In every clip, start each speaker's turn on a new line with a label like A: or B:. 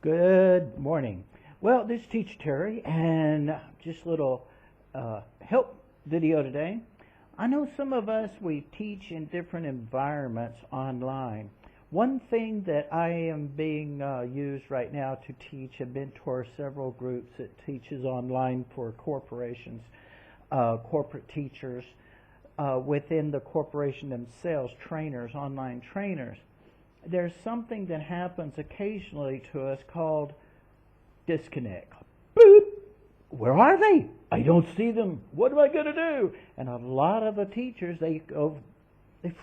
A: Good morning. Well, this is Teacher Terry, and just a little help video today. I know some of us, we teach in different environments online. One thing that I am being used right now to teach and mentor several groups that teaches online for corporations, corporate teachers, within the corporation themselves, trainers, online trainers. There's something that happens occasionally to us called disconnect. Boop! Where are they? I don't see them. What am I going to do? And a lot of the teachers, they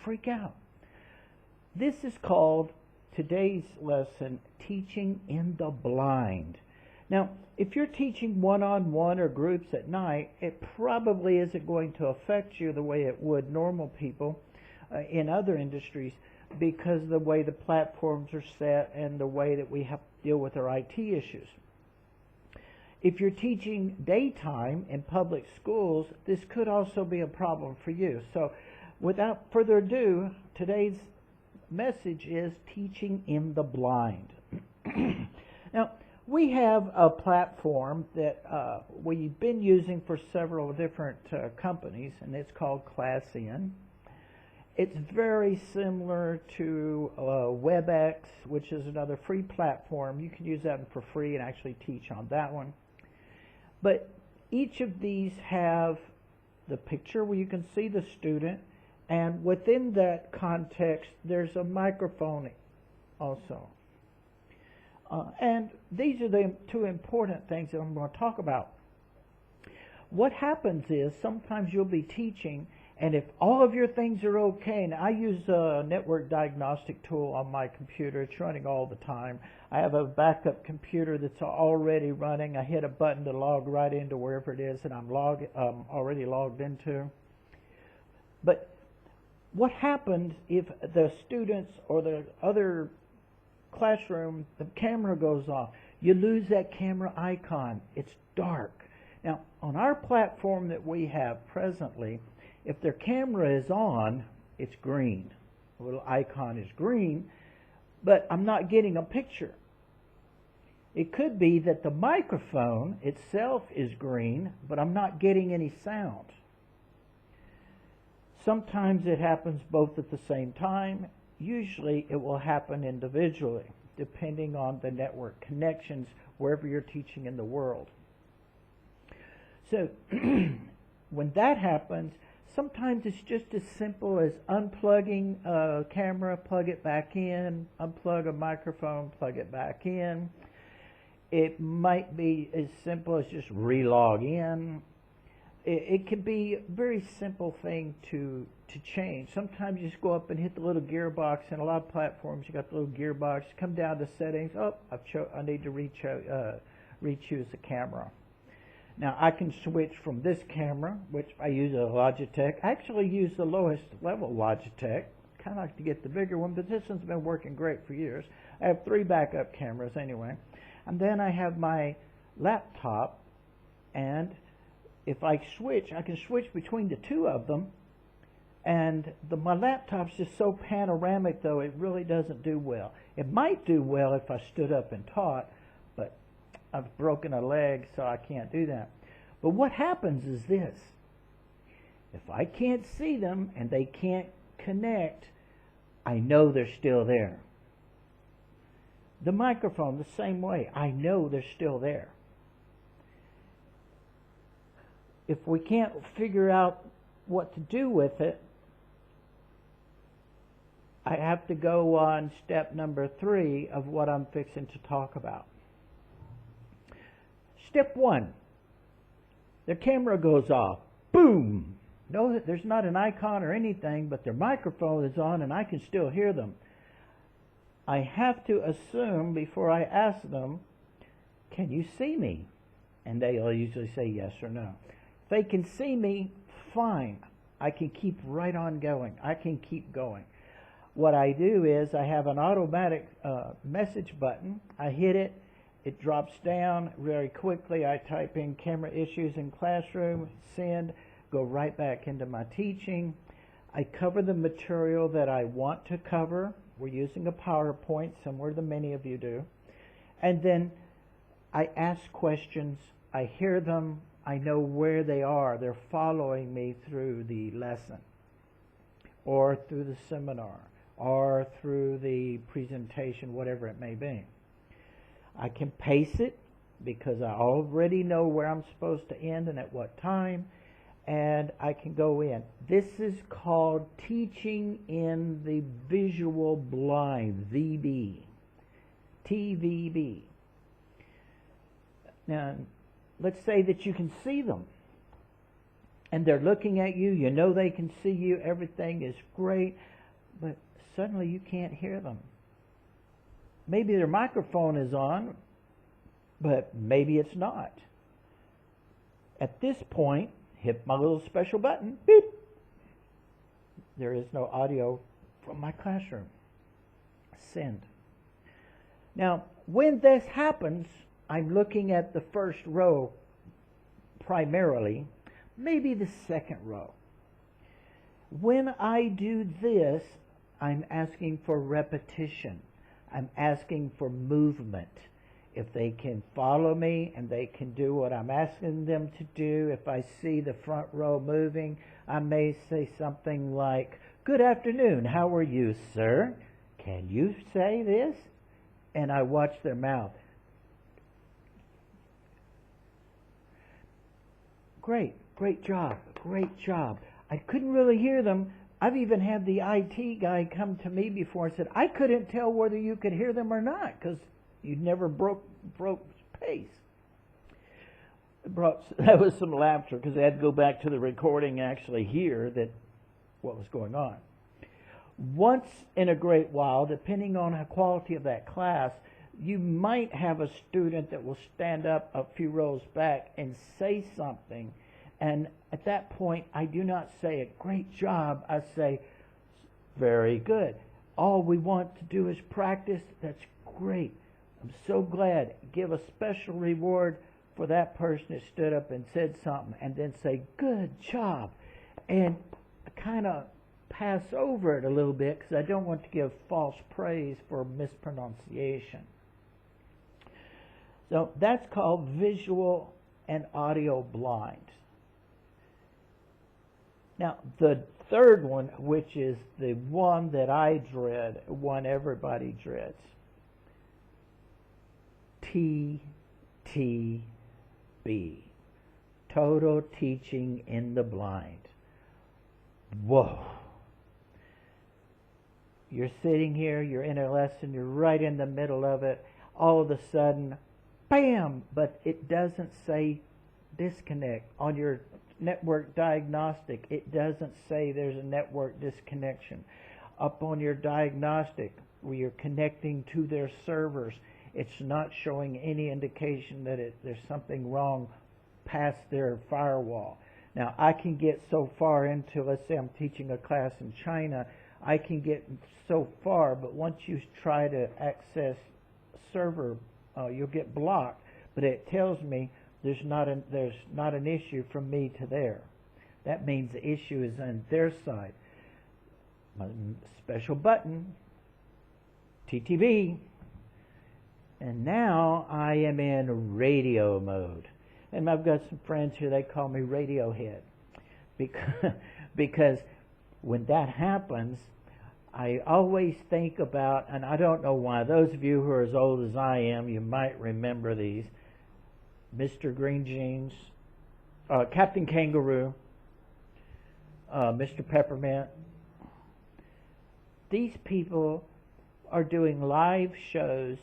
A: freak out. This is called, today's lesson, teaching in the blind. Now, if you're teaching one-on-one or groups at night, it probably isn't going to affect you the way it would normal people in other industries, because of the way the platforms are set and the way that we have to deal with our IT issues. If you're teaching daytime in public schools, this could also be a problem for you. So without further ado, today's message is teaching in the blind. Now, we have a platform that we've been using for several different companies, and it's called ClassIn. It's very similar to WebEx, which is another free platform. You can use that for free and actually teach on that one. But each of these have the picture where you can see the student, and within that context, there's a microphone also. And these are the two important things that I'm going to talk about. What happens is sometimes you'll be teaching, and if all of your things are okay, and I use a network diagnostic tool on my computer, it's running all the time. I have a backup computer that's already running. I hit a button to log right into wherever it is that I'm already logged into. But what happens if the students or the other classroom, the camera goes off? You lose that camera icon. It's dark. Now, on our platform that we have presently, if their camera is on, it's green. The little icon is green, but I'm not getting a picture. It could be that the microphone itself is green, but I'm not getting any sound. Sometimes it happens both at the same time. Usually it will happen individually, depending on the network connections wherever you're teaching in the world. So when that happens, sometimes it's just as simple as unplugging a camera, plug it back in, unplug a microphone, plug it back in. It might be as simple as just re-log in. It could be a very simple thing to change. Sometimes you just go up and hit the little gearbox. In a lot of platforms, you got the little gearbox. Come down to settings. Oh, I need to re-choose the camera. Now, I can switch from this camera, which I use a Logitech. I actually use the lowest level Logitech. Kind of like to get the bigger one, but this one's been working great for years. I have 3 backup cameras anyway. And then I have my laptop, and if I switch, I can switch between the 2 of them. And my laptop's just so panoramic, though, it really doesn't do well. It might do well if I stood up and taught, but I've broken a leg, so I can't do that. But what happens is this. If I can't see them and they can't connect, I know they're still there. The microphone, the same way. I know they're still there. If we can't figure out what to do with it, I have to go on step number 3 of what I'm fixing to talk about. Step 1, their camera goes off. Boom! No, there's not an icon or anything, but their microphone is on and I can still hear them. I have to assume before I ask them, can you see me? And they'll usually say yes or no. If they can see me, fine. I can keep right on going. I can keep going. What I do is I have an automatic message button. I hit it. It drops down very quickly. I type in camera issues in classroom, send, go right back into my teaching. I cover the material that I want to cover. We're using a PowerPoint, similar to many of you do. And then I ask questions, I hear them, I know where they are. They're following me through the lesson, or through the seminar, or through the presentation, whatever it may be. I can pace it because I already know where I'm supposed to end and at what time, and I can go in. This is called teaching in the visual blind, VB, TVB. Now, let's say that you can see them, and they're looking at you, you know they can see you, everything is great, but suddenly you can't hear them. Maybe their microphone is on, but maybe it's not. At this point, hit my little special button, beep. There is no audio from my classroom. Send. Now, when this happens, I'm looking at the first row primarily, maybe the second row. When I do this, I'm asking for repetition. I'm asking for movement. If they can follow me and they can do what I'm asking them to do, if I see the front row moving, I may say something like, "Good afternoon, how are you, sir? Can you say this?" And I watch their mouth. Great job, great job. I couldn't really hear them. I've even had the IT guy come to me before and said, "I couldn't tell whether you could hear them or not because you never broke pace." That was some laughter because I had to go back to the recording and actually hear what was going on. Once in a great while, depending on the quality of that class, you might have a student that will stand up a few rows back and say something. And at that point, I do not say a great job. I say, very good. All we want to do is practice. That's great. I'm so glad. Give a special reward for that person that stood up and said something. And then say, good job. And kind of pass over it a little bit because I don't want to give false praise for mispronunciation. So that's called visual and audio blind. Now, the third one, which is the one that I dread, one everybody dreads, TTB, total teaching in the blind. Whoa. You're sitting here, you're in a lesson, you're right in the middle of it, all of a sudden, bam, but it doesn't say disconnect. On your network diagnostic, it doesn't say there's a network disconnection. Up on your diagnostic, where you're connecting to their servers, it's not showing any indication that there's something wrong past their firewall. Now, I can get so far into, let's say I'm teaching a class in China, I can get so far, but once you try to access server, you'll get blocked. But it tells me there's not an issue from me to there. That means the issue is on their side. My special button, TTB, and now I am in radio mode. And I've got some friends here, they call me Radiohead. Because when that happens, I always think about, and I don't know why, those of you who are as old as I am, you might remember these, Mr. Green Jeans, Captain Kangaroo, Mr. Peppermint. These people are doing live shows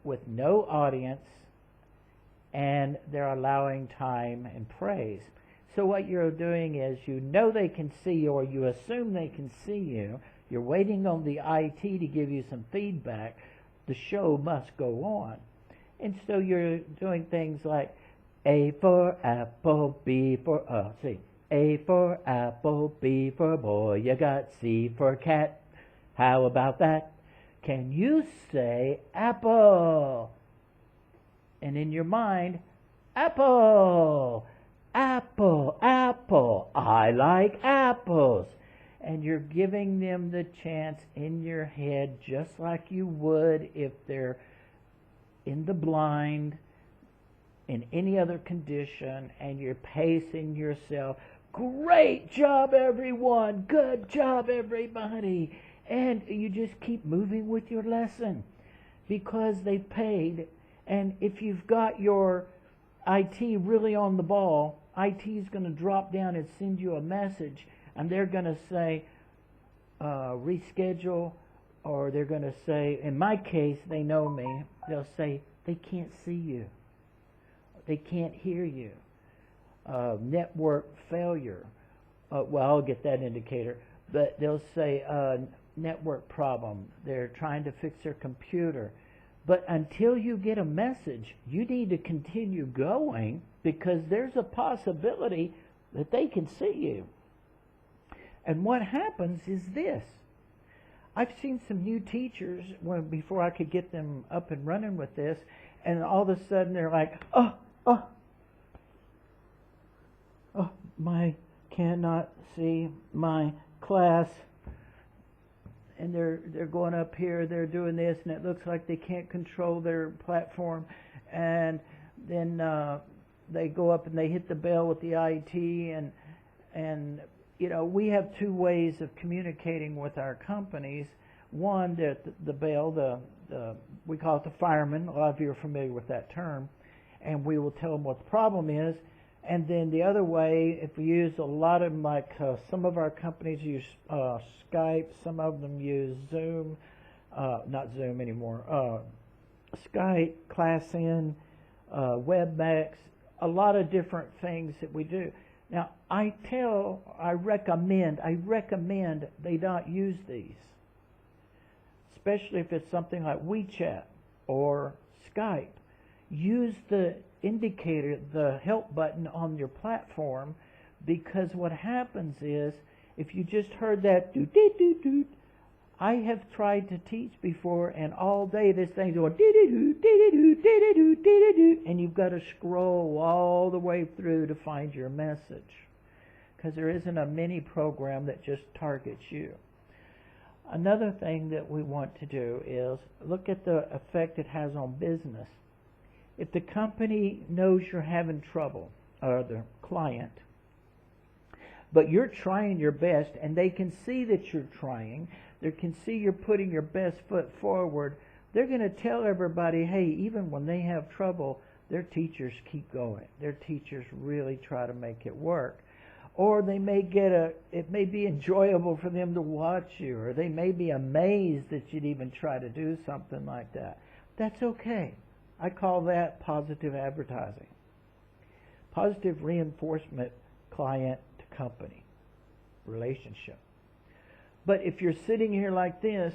A: with no audience, and they're allowing time and praise. So what you're doing is, you know they can see you, or you assume they can see you. You're waiting on the IT to give you some feedback. The show must go on. And so you're doing things like A for apple, B for, A for apple, B for boy, you got C for cat. How about that? Can you say apple? And in your mind, apple, apple, apple, I like apples. And you're giving them the chance in your head, just like you would if they're in the blind, in any other condition, and you're pacing yourself. Great job, everyone. Good job, everybody. And you just keep moving with your lesson because they paid. And if you've got your IT really on the ball, IT is going to drop down and send you a message, and they're going to say, reschedule, or they're going to say, in my case, they know me, they'll say, they can't see you. They can't hear you. Network failure. Well, I'll get that indicator. But they'll say network problem. They're trying to fix their computer. But until you get a message, you need to continue going because there's a possibility that they can see you. And what happens is this. I've seen some new teachers before I could get them up and running with this, and all of a sudden they're like, oh, my cannot see my class. And they're going up here, they're doing this, and it looks like they can't control their platform. And then they go up and they hit the bell with the IT, and you know, we have two ways of communicating with our companies. One, the bell, we call it the fireman. A lot of you are familiar with that term. And we will tell them what the problem is. And then the other way, if we use a lot of them, like some of our companies use Skype, some of them use Zoom, not Zoom anymore, Skype, ClassIn, WebEx, a lot of different things that we do. Now, I recommend they not use these, especially if it's something like WeChat or Skype. Use the indicator, the help button on your platform, because what happens is, if you just heard that doot, I have tried to teach before, and all day this thing's going and you've got to scroll all the way through to find your message, because there isn't a mini program that just targets you. Another thing that we want to do is look at the effect it has on business. If the company knows you're having trouble, or the client, but you're trying your best, and they can see that you're trying, they can see you're putting your best foot forward, they're going to tell everybody, hey, even when they have trouble, their teachers keep going. Their teachers really try to make it work. Or they may it may be enjoyable for them to watch you, or they may be amazed that you'd even try to do something like that. That's okay. I call that positive advertising. Positive reinforcement, client to company relationship. But if you're sitting here like this,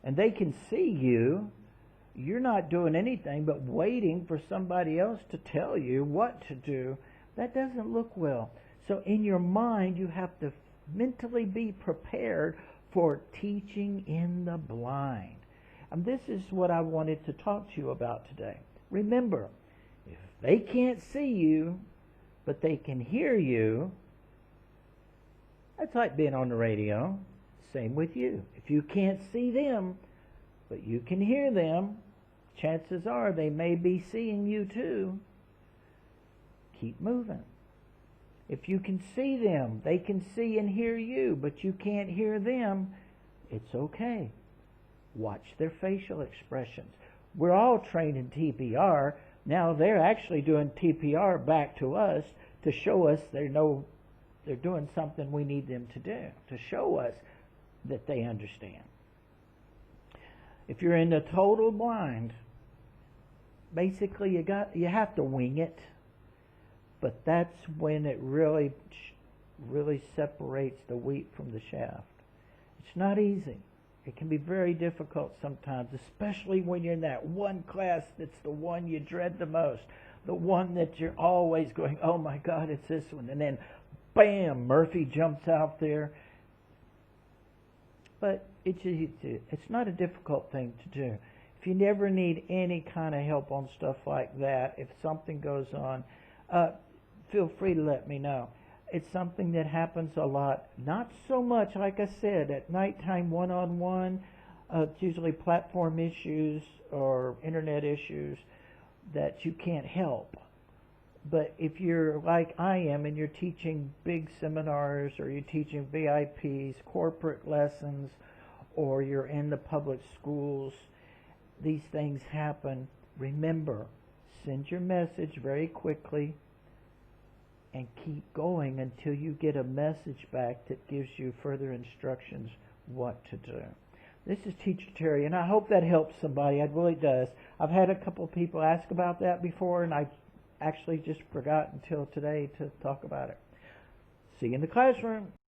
A: and they can see you, you're not doing anything but waiting for somebody else to tell you what to do, that doesn't look well. So in your mind, you have to mentally be prepared for teaching in the blind. And this is what I wanted to talk to you about today. Remember, if they can't see you, but they can hear you, that's like being on the radio. Same with you. If you can't see them, but you can hear them, chances are they may be seeing you too. Keep moving. If you can see them, they can see and hear you, but you can't hear them, it's okay. Watch their facial expressions. We're all trained in TPR. Now they're actually doing TPR back to us to show us they're doing something we need them to do, to show us that they understand. If you're in the total blind, basically you have to wing it, but that's when it really separates the wheat from the chaff. It's not easy. It can be very difficult sometimes, especially when you're in that one class that's the one you dread the most, the one that you're always going, oh my God, it's this one. And then, bam, Murphy jumps out there. But it's not a difficult thing to do. If you never need any kind of help on stuff like that, if something goes on, feel free to let me know. It's something that happens a lot. Not so much, like I said, at nighttime one-on-one. It's usually platform issues or internet issues that you can't help. But if you're like I am and you're teaching big seminars or you're teaching VIPs, corporate lessons, or you're in the public schools, these things happen. Remember, send your message very quickly and keep going until you get a message back that gives you further instructions what to do. This is Teacher Terry, and I hope that helps somebody. It really does. I've had a couple people ask about that before, and I actually just forgot until today to talk about it. See you in the classroom.